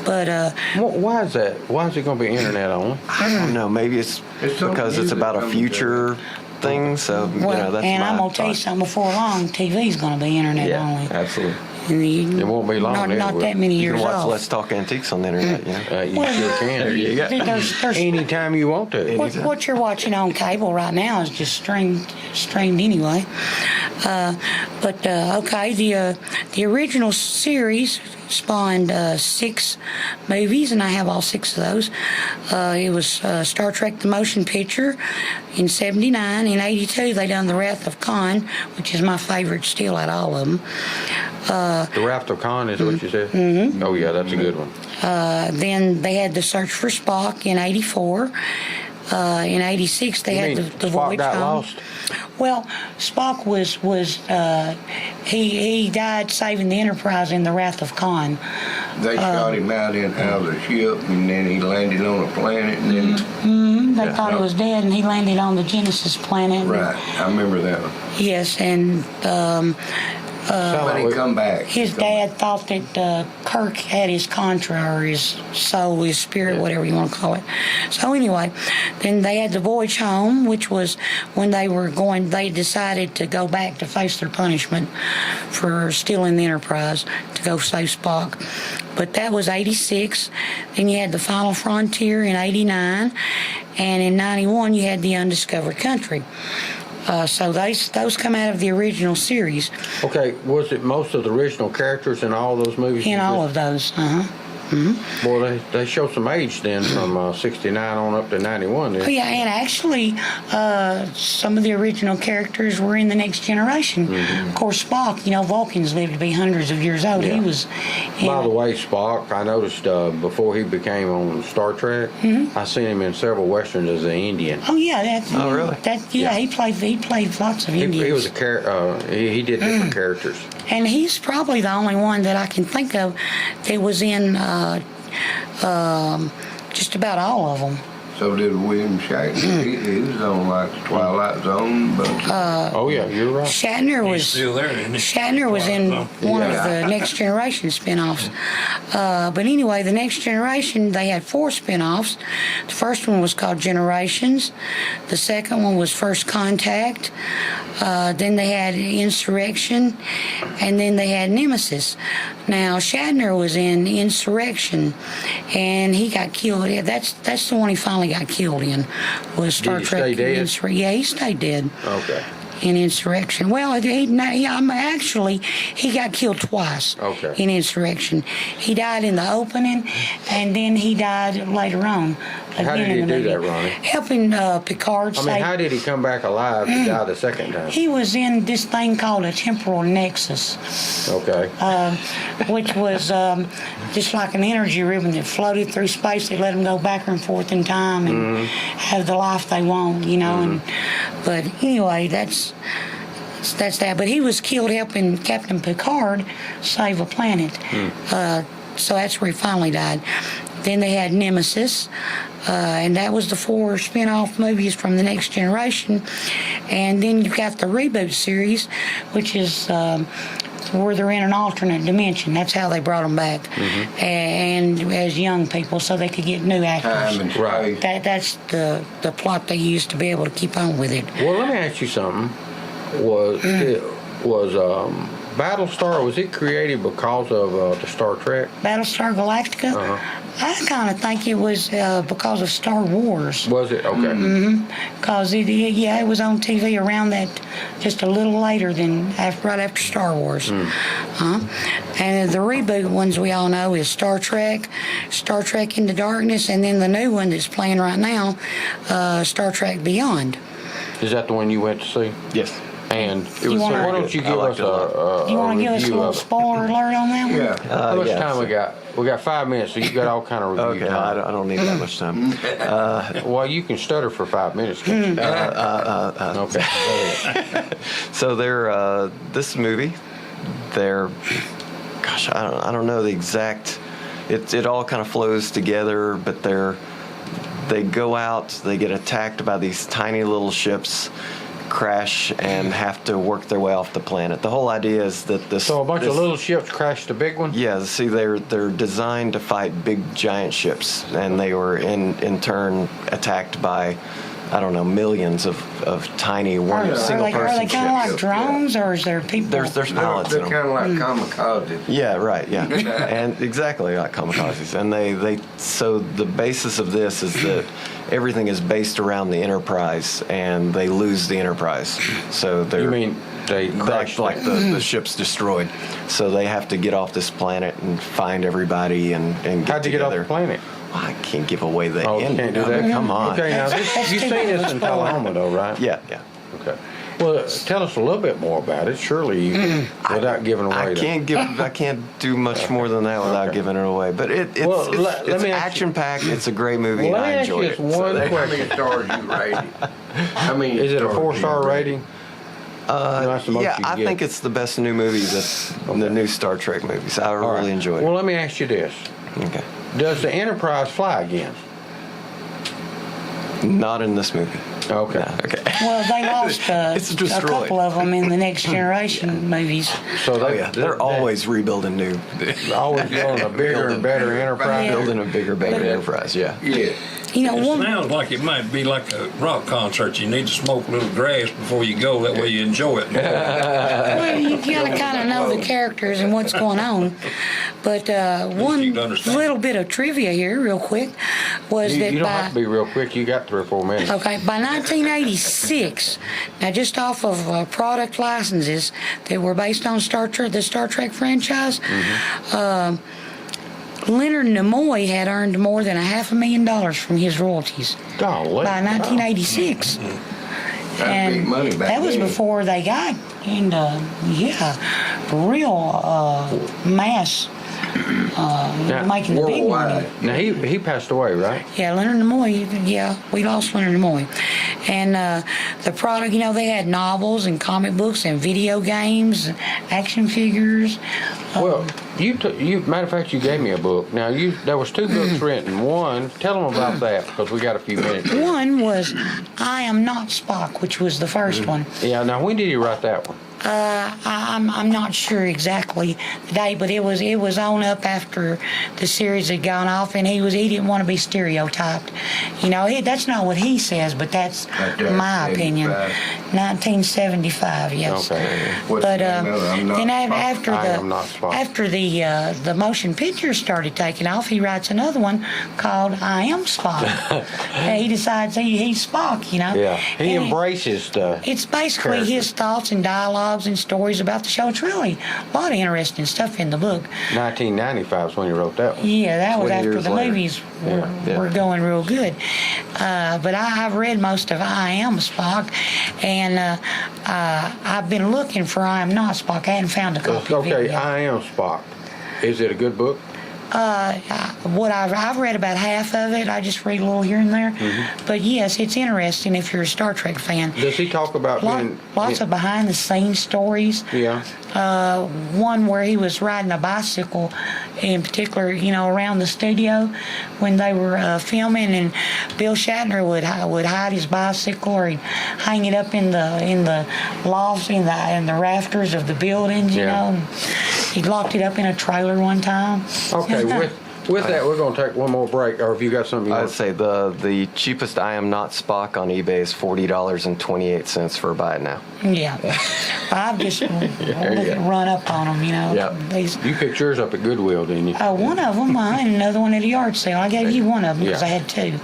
But why is that? Why is it going to be internet only? I don't know. Maybe it's because it's about a future thing. So that's. And I'm gonna tell you something. Before long, TV's going to be internet only. Absolutely. It won't be long. Not that many years off. You can watch off. Let's Talk Antiques on the internet. You sure can. There you go. There's anytime you want to. What you're watching on cable right now is just streamed anyway. Okay, the original series spawned 6 movies, and I have all 6 of those. It was Star Trek the Motion Picture in 79. In 82, they done The Wrath of Khan, which is my favorite still out of all of them. The Wrath of Khan is what you said? Mm-hmm. Oh, yeah, that's a good one. Then they had The Search for Spock in 84. In 86, they had the Voyage got Home. Lost? Well, Spock was he died saving the Enterprise in the Wrath of Khan. They shot him out of the ship, and then he landed on a planet, and then they thought he was dead, and he landed on the Genesis planet. Right, I remember that one. Yes, and somebody come back. His dad thought that Kirk had his contra, or his soul, his spirit, whatever you want to call it. So anyway, then they had the Voyage Home, which was when they decided to go back to face their punishment for stealing the Enterprise to go save Spock. But that was 86. Then you had the Final Frontier in 89. And in 91, you had the Undiscovered Country. So those come out of the original series. Okay, was it most of the original characters in all those movies? In all of those, Mm-hmm. Boy, they show some age then from 69 on up to 91. Then. Oh, yeah, and actually, some of the original characters were in The Next Generation. Mm-hmm. Of course, Spock, Vulcans lived to be hundreds of years old. Yeah. He was. By the way, Spock, I noticed before he became on Star Trek, I seen him in several westerns as an Indian. Oh yeah, really? He played lots of Indians. He was he did different characters. And he's probably the only one that I can think of that was in just about all of them. So did William Shatner. He was on like the Twilight Zone, but oh yeah, you're right. Shatner was still there, isn't he? Shatner was in one of the Next Generation spinoffs. But anyway, the Next Generation, they had 4 spinoffs. The first one was called Generations. The second one was First Contact. Then they had Insurrection, and then they had Nemesis. Now Shatner was in Insurrection, and he got killed. Yeah, that's the one he finally got killed in. Was Star Trek? Stay dead? Yeah, he stayed dead. Okay. In Insurrection. Well, actually, he got killed twice in Insurrection. He died in the opening, and then he died later on. How did he do that, Ronnie? Helping Picard save. How did he come back alive to die the second time? He was in this thing called a temporal nexus. Okay. Which was just like an energy ribbon that floated through space. They let them go back and forth in time and have the life they want, And, but anyway, that's that. But he was killed helping Captain Picard save a planet. So that's where he finally died. Then they had Nemesis, and that was the 4 spin-off movies from The Next Generation. And then you've got the reboot series, which is where they're in an alternate dimension. That's how they brought them back, and as young people, so they could get new actors. Time and space. That's the plot they used to be able to keep on with it. Well, let me ask you something. Was Battlestar, was it created because of the Star Trek? Battlestar Galactica? I kind of think it was because of Star Wars. Was it? Okay. Because it was on TV around that, just a little later than right after Star Wars. And the reboot ones we all know is Star Trek Into Darkness, and then the new one that's playing right now, Star Trek Beyond. Is that the one you went to see? Yes. And why don't you give us a you want to give us a little spoiler alert on that one? Yeah. How much time we got? We got 5 minutes, so you got all kind of review Okay, time. I don't need that much time. Well, you can stutter for 5 minutes, can't you? Okay. So they're this movie. They're, gosh, I don't know the exact. It all kind of flows together, but they go out. They get attacked by these tiny little ships, crash, and have to work their way off the planet. The whole idea is that So a bunch of little ships crashed the big one? Yeah, see, they're designed to fight big giant ships, and they were in turn attacked by, I don't know, millions of tiny single person Are they kind of like ships. drones, or is there people? There's pilots They're in kind them. of like kamikazes. Yeah, right, yeah. And exactly like kamikazes. And so the basis of this is that everything is based around the Enterprise, and they lose the Enterprise. So they're... You mean they crashed? Like the ship's destroyed. So they have to get off this planet and find everybody and get How'd you get together. off the planet? I can't give away the Oh, you ending. can't do that? Come on. Okay, now you've seen this in Tullahoma, though, right? Yeah. Okay. Well, tell us a little bit more about it. Surely, you, without giving away. I can't do much more than that without giving it away. But it's action packed. It's a great movie, and I enjoyed it. One question. How many stars you rate it? How many? Is it a stars 4-star rating? Yeah, I think it's the best new movie the new Star Trek movies. I really enjoyed it. Well, let me ask you this. Okay. Does the Enterprise fly again? Not in this movie. Okay. No, okay. Well, they lost a couple of them in the Next Generation movies. So they're always rebuilding new. Always building a bigger and better Enterprise. Building a bigger, better Enterprise. Yeah. Yeah. You know, It sounds like it might be like a rock concert. You need to smoke a little grass before you go. That way you enjoy it. well, you gotta kind of know the characters and what's going on. But one little bit of trivia here, real quick, was that You don't by have to be real quick. You got 3 or 4 minutes. by 1986, now just off of product licenses that were based on the Star Trek franchise. Leonard Nimoy had earned more than $500,000 from his royalties by 1986. That's big money back that was then. before they got into real mass making the big money. Now he passed away, right? Yeah, Leonard Nimoy. Yeah, we lost Leonard Nimoy. And the product, they had novels and comic books and video games, action figures. Well, you matter of fact, you gave me a book. Now there was 2 books written. One, tell them about that because we got a few minutes. One was I Am Not Spock, which was the first one. Yeah. Now when did he write that one? I'm not sure exactly the date, but it was on up after the series had gone off, and he didn't want to be stereotyped. That's not what he says, but that's my opinion. 1975, yes. Okay. What's But the name of it? I'm Not then Spock. after the motion picture started taking off, he writes another one called I Am Spock. He decides he's Spock, Yeah. He And embraces the. it's basically character. his thoughts and dialogues and stories about the show. It's really a lot of interesting stuff in the book. 1995 is when he wrote that one. Yeah, that was 20 after years the later. movies were going real good. But I've read most of I Am Spock, and I've been looking for I Am Not Spock. I hadn't found a copy of it Okay, yet. I Am Spock. Is it a good book? What I've read about half of it. I just read a little here and there. But yes, it's interesting if you're a Star Trek fan. Does he talk about lots of behind the scenes stories? Yeah. One where he was riding a bicycle, in particular, around the studio when they were filming, and Bill Shatner would hide his bicycle, or he'd hang it up in the lofts in the rafters of the buildings. You know, he locked it up in a trailer one time. Okay, with that, we're going to take one more break. Or if you got something, I'd say the cheapest I Am Not Spock on eBay is $40.28 for a buy it now. Yeah, I've just run up on them. Yeah. You picked yours up at Goodwill, didn't you? One of them, and another one at a yard sale. I gave you one of them because I had two.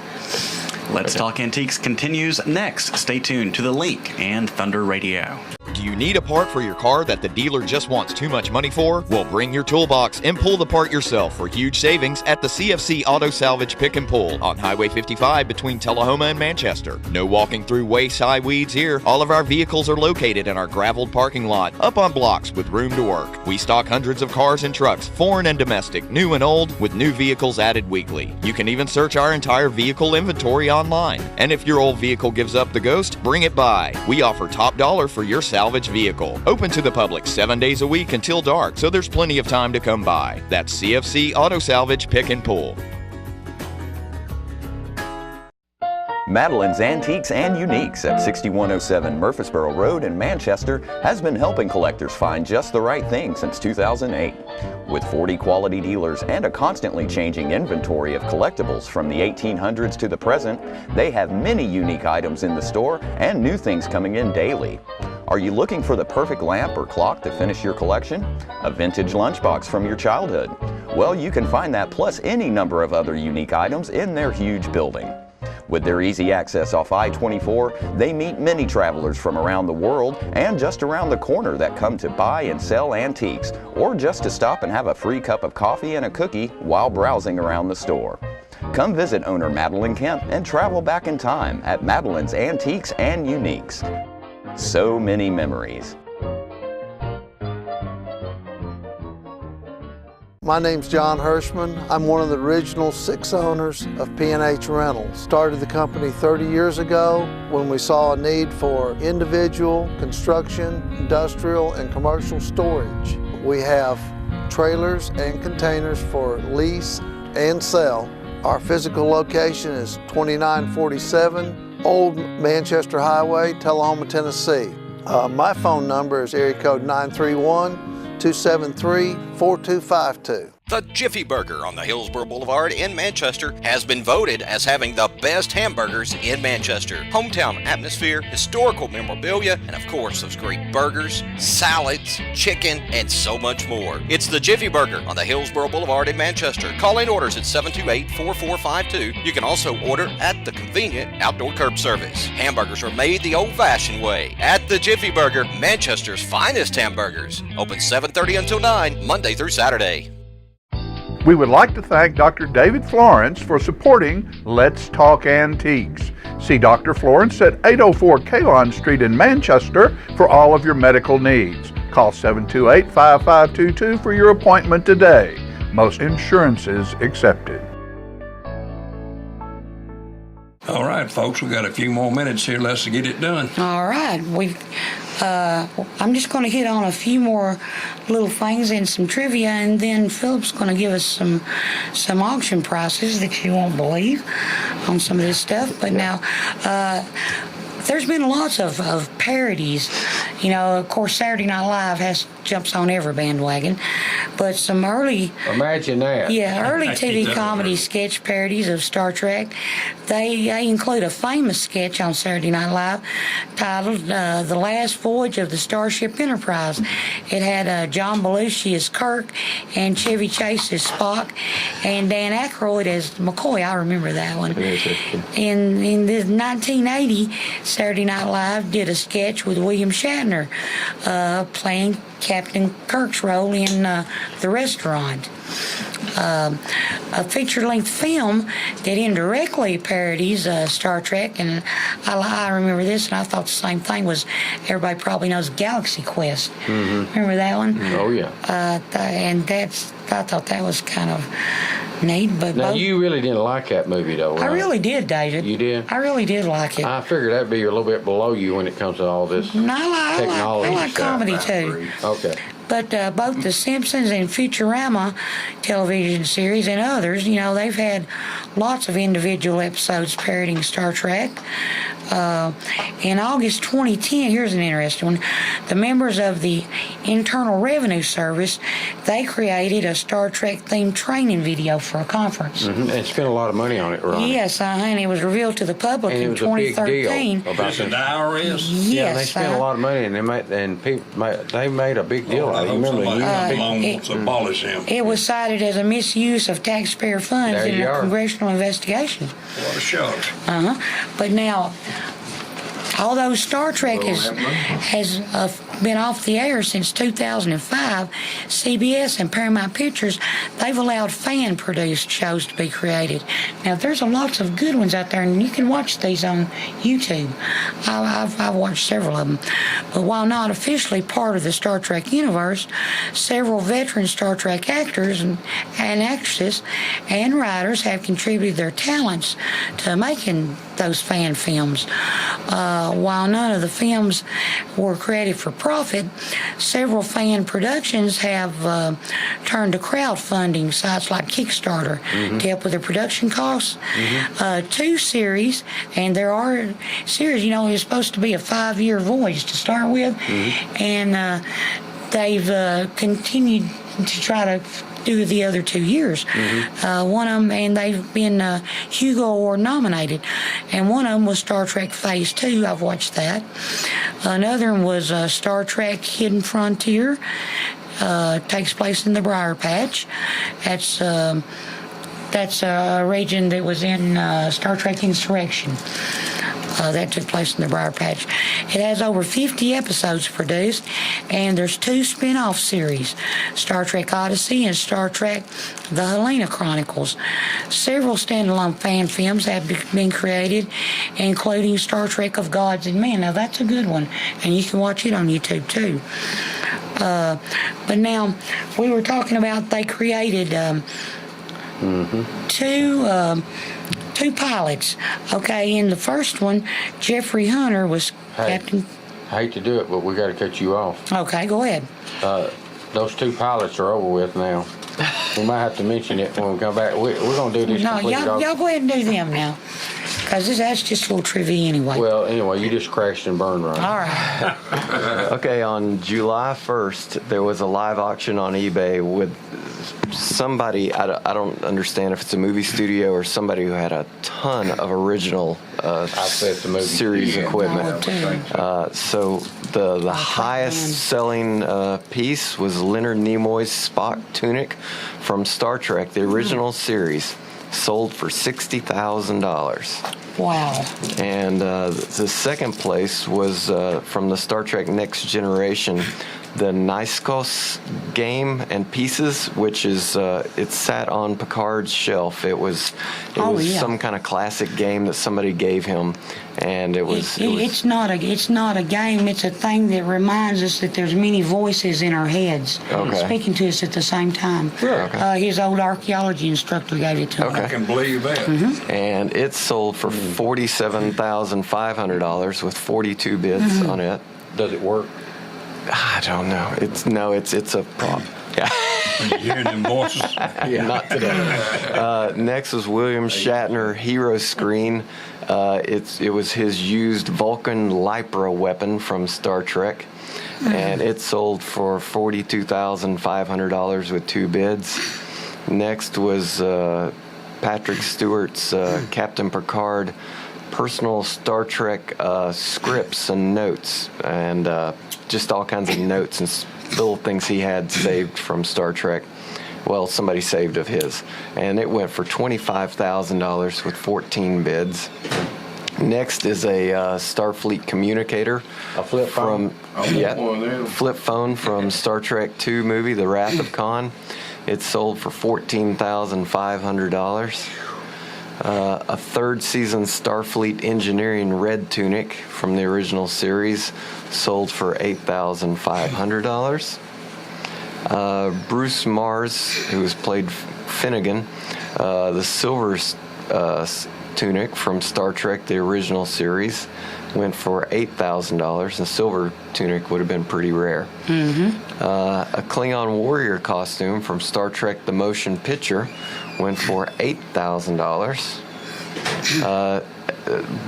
Let's Talk Antiques continues next. Stay tuned to The Link and Thunder Radio. Do you need a part for your car that the dealer just wants too much money for? Well, bring your toolbox and pull the part yourself for huge savings at the CFC Auto Salvage Pick and Pull on Highway 55 between Tullahoma and Manchester. No walking through waist-high weeds here. All of our vehicles are located in our graveled parking lot, up on blocks with room to work. We stock hundreds of cars and trucks, foreign and domestic, new and old, with new vehicles added weekly. You can even search our entire vehicle inventory online. And if your old vehicle gives up the ghost, bring it by. We offer top dollar for your salvage vehicle. Open to the public 7 days a week until dark, so there's plenty of time to come by. That's CFC Auto Salvage Pick and Pull. Madeline's Antiques and Uniques at 6107 Murfreesboro Road in Manchester has been helping collectors find just the right thing since 2008. With 40 quality dealers and a constantly changing inventory of collectibles from the 1800s to the present, they have many unique items in the store and new things coming in daily. Are you looking for the perfect lamp or clock to finish your collection? A vintage lunchbox from your childhood? Well, you can find that plus any number of other unique items in their huge building. With their easy access off I-24, they meet many travelers from around the world and just around the corner that come to buy and sell antiques, or just to stop and have a free cup of coffee and a cookie while browsing around the store. Come visit owner Madeline Kemp and travel back in time at Madeline's Antiques and Uniques. So many memories. My name's John Hirschman. I'm one of the original 6 owners of P&H Rentals. Started the company 30 years ago when we saw a need for individual, construction, industrial, and commercial storage. We have trailers and containers for lease and sell. Our physical location is 2947 Old Manchester Highway, Tullahoma, Tennessee. My phone number is area code 931-273-4252. The Jiffy Burger on the Hillsborough Boulevard in Manchester has been voted as having the best hamburgers in Manchester. Hometown atmosphere, historical memorabilia, and of course those great burgers, salads, chicken, and so much more. It's the Jiffy Burger on the Hillsborough Boulevard in Manchester. Call in orders at 728-4452. You can also order at the convenient outdoor curb service. Hamburgers are made the old-fashioned way at the Jiffy Burger, Manchester's finest hamburgers. Open 7:30 until 9, Monday through Saturday. We would like to thank Dr. David Florence for supporting Let's Talk Antiques. See Dr. Florence at 804 Keylon St in Manchester for all of your medical needs. Call 728-5522 for your appointment today. Most insurances accepted. All right, folks, we got a few more minutes here. Let's get it done. All right, I'm just going to hit on a few more little things and some trivia, and then Philip's going to give us some auction prices that you won't believe on some of this stuff. But now, there's been lots of parodies. You know, of course, Saturday Night Live jumps on every bandwagon, but some early... Imagine that. Yeah, early TV comedy sketch parodies of Star Trek. They include a famous sketch on Saturday Night Live titled The Last Voyage of the Starship Enterprise. It had John Belushi as Kirk and Chevy Chase as Spock and Dan Aykroyd as McCoy. I remember that one. In the 1980, Saturday Night Live did a sketch with William Shatner playing Captain Kirk's role in the restaurant. a feature-length film that indirectly parodies Star Trek, and I remember this, and I thought the same thing was, everybody probably knows Galaxy Quest. Remember that one? Oh, yeah. And I thought that was kind of neat. But now, you really didn't like that movie, though, right? I really did, David. You did? I really did like it. I figured that'd be a little bit below you when it comes to all this technology I like stuff. comedy, too. Okay. But both The Simpsons and Futurama television series and others, they've had lots of individual episodes parodying Star Trek. In August 2010, here's an interesting one. The members of the Internal Revenue Service, they created a Star Trek-themed training video for a conference. And spent a lot of money on it, right? Yes, and it was revealed to the public and in it was 2013. A big deal about the IRS? Yes. Yeah, they spent a lot of money, and they made a big deal out of it. You remember wants to abolish him. It was cited as a misuse of taxpayer funds in a congressional investigation. What a shock. But now, although Star Trek has been off the air since 2005, CBS and Paramount Pictures, they've allowed fan-produced shows to be created. Now, there's lots of good ones out there, and you can watch these on YouTube. I've watched several of them. But while not officially part of the Star Trek universe, several veteran Star Trek actors and actresses and writers have contributed their talents to making those fan films. While none of the films were created for profit, several fan productions have turned to crowdfunding sites like Kickstarter to help with their production costs. 2 series, and there are series, it's supposed to be a 5-year voyage to start with, and they've continued to try to do the other 2 years. One of them, and they've been Hugo Award nominated, and one of them was Star Trek Phase 2. I've watched that. Another one was Star Trek Hidden Frontier. Takes place in the Briar Patch. That's a region that was in Star Trek Insurrection. That took place in the Briar Patch. It has over 50 episodes produced, and there's 2 spin-off series, Star Trek Odyssey and Star Trek The Helena Chronicles. Several standalone fan films have been created, including Star Trek of Gods and Men. Now, that's a good one, and you can watch it on YouTube, too. But now, we were talking about they created two pilots. Okay, in the first one, Jeffrey Hunter was captain. I hate to do it, but we got to cut you off. Okay, go ahead. Those 2 pilots are over with now. We might have to mention it when we come back. We're going to do this. No, y'all go ahead and do them now, because that's just a little trivia anyway. Well, anyway, you just crashed and burned right. All right. Okay, on July 1st, there was a live auction on eBay with somebody, I don't understand if it's a movie studio or somebody who had a ton of original series equipment. So the highest selling piece was Leonard Nimoy's Spock tunic from Star Trek, the original series, sold for $60,000. Wow. And the second place was from the Star Trek Next Generation, the Nyskos game and pieces, which is it sat on Picard's shelf. It was some kind of classic game that somebody gave him, and it's not a game. It's a thing that reminds us that there's many voices in our heads speaking to us at the same time. His old archaeology instructor gave it to him. I can believe that. And it sold for $47,500 with 42 bids on it. Does it work? I don't know. It's a prop. Yeah. You hearing them voices? Not today. Next was William Shatner Hero Screen. It was his used Vulcan Lypra weapon from Star Trek, and it sold for $42,500 with 2 bids. Next was Patrick Stewart's Captain Picard personal Star Trek scripts and notes, and just all kinds of notes and little things he had saved from Star Trek. Well, somebody saved of his. And it went for $25,000 with 14 bids. Next is a Starfleet communicator. A flip phone? Flip phone from Star Trek II movie, The Wrath of Khan. It sold for $14,500. A third season Starfleet Engineering red tunic from the original series sold for $8,500. Bruce Mars, who has played Finnegan, the silver tunic from Star Trek, the original series, went for $8,000. The silver tunic would have been pretty rare. A Klingon warrior costume from Star Trek, the motion picture, went for $8,000.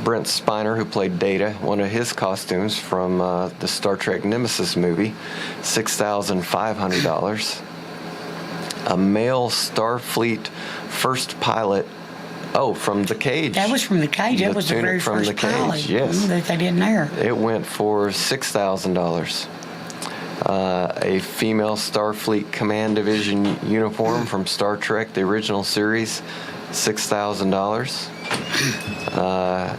Brent Spiner, who played Data, one of his costumes from the Star Trek Nemesis movie, $6,500. A male Starfleet first pilot, from The Cage. That was from The Cage. That was the very from first The Cage, pilot yes. that they didn't air. It went for $6,000. A female Starfleet Command Division uniform from Star Trek, the original series, $6,000. A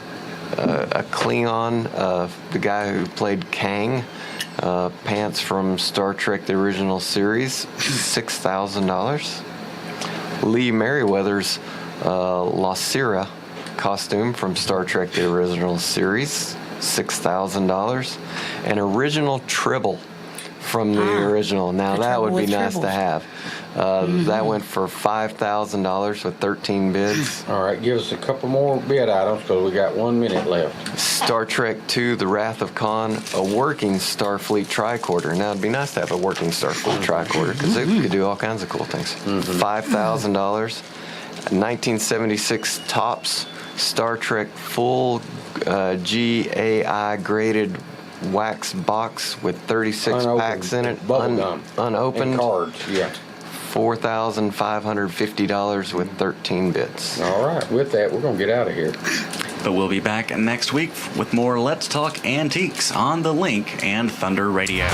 Klingon, the guy who played Kang, pants from Star Trek, the original series, $6,000. Lee Merriweather's La Sierra costume from Star Trek, the original series, $6,000. An original Tribble from the original. Now that would be nice to have. That went for $5,000 with 13 bids. All right, give us a couple more bid items because we got 1 minute left. Star Trek II, The Wrath of Khan, a working Starfleet tricorder. Now it'd be nice to have a working Starfleet tricorder because it could do all kinds of cool things. $5,000. 1976 Topps Star Trek full GAI graded wax box with 36 packs in it, unopened. And cards, yeah. $4,550 with 13 bids. All right, with that, we're going to get out of here. But we'll be back next week with more Let's Talk Antiques on The Link and Thunder Radio.